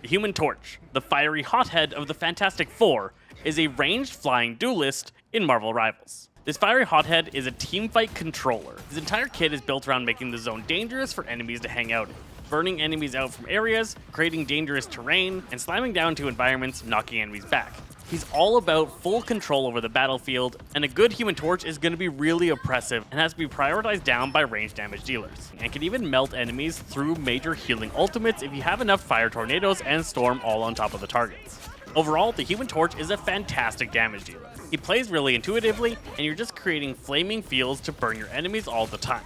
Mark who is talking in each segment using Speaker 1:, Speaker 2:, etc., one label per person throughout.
Speaker 1: The Human Torch, the fiery hothead of the Fantastic Four, is a ranged flying duelist in Marvel Rivals. This fiery hothead is a teamfight controller. His entire kit is built around making the zone dangerous for enemies to hang out in, burning enemies out from areas, creating dangerous terrain, and slamming down to environments, knocking enemies back. He's all about full control over the battlefield, and a good Human Torch is going to be really oppressive and has to be prioritized down by range damage dealers, and can even melt enemies through major healing ultimates if you have enough fire tornadoes and storm all on top of the targets. Overall, the Human Torch is a fantastic damage dealer. He plays really intuitively, and you're just creating flaming fields to burn your enemies all the time.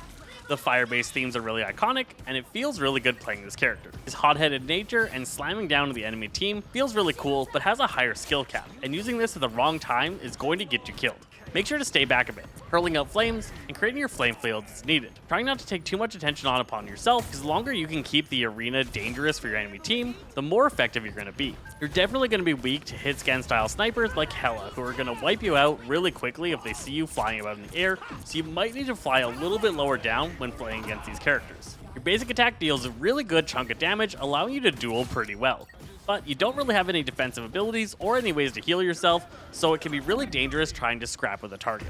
Speaker 1: The fire-based themes are really iconic, and it feels really good playing this character. His hot-headed nature and slamming down to the enemy team feels really cool, but has a higher skill cap, and using this at the wrong time is going to get you killed. Make sure to stay back a bit, hurling out flames and creating your flame fields as needed. Trying not to take too much attention upon yourself, because the longer you can keep the arena dangerous for your enemy team, the more effective you're going to be. You're definitely going to be weak to hit scan style snipers like Hela, who are going to wipe you out really quickly if they see you flying about in the air, so you might need to fly a little bit lower down when playing against these characters. Your basic attack deals a really good chunk of damage, allowing you to duel pretty well. But you don't really have any defensive abilities or any ways to heal yourself, so it can be really dangerous trying to scrap with a target.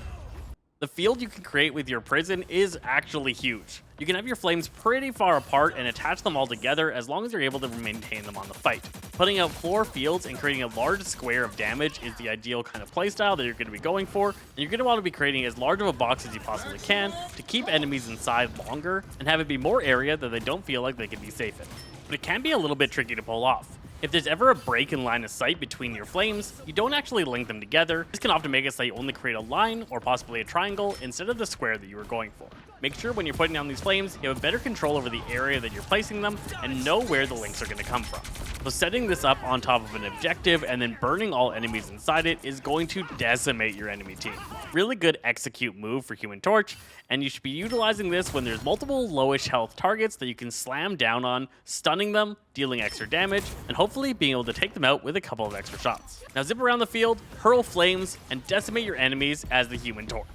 Speaker 1: The field you can create with your prison is actually huge. You can have your flames pretty far apart and attach them all together as long as you're able to maintain them on the fight. Putting out 4 fields and creating a large square of damage is the ideal kind of playstyle that you're going to be going for, and you're going to want to be creating as large of a box as you possibly can to keep enemies inside longer and have it be more area that they don't feel like they can be safe in. But it can be a little bit tricky to pull off. If there's ever a break in line of sight between your flames, you don't actually link them together. This can often make it so you only create a line or possibly a triangle instead of the square that you were going for. Make sure when you're putting down these flames, you have better control over the area that you're placing them and know where the links are going to come from. So setting this up on top of an objective and then burning all enemies inside it is going to decimate your enemy team. Really good execute move for Human Torch, and you should be utilizing this when there's multiple lowish health targets that you can slam down on, stunning them, dealing extra damage, and hopefully being able to take them out with a couple of extra shots. Now zip around the field, hurl flames, and decimate your enemies as the Human Torch.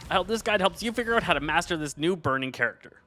Speaker 1: I hope this guide helps you figure out how to master this new burning character.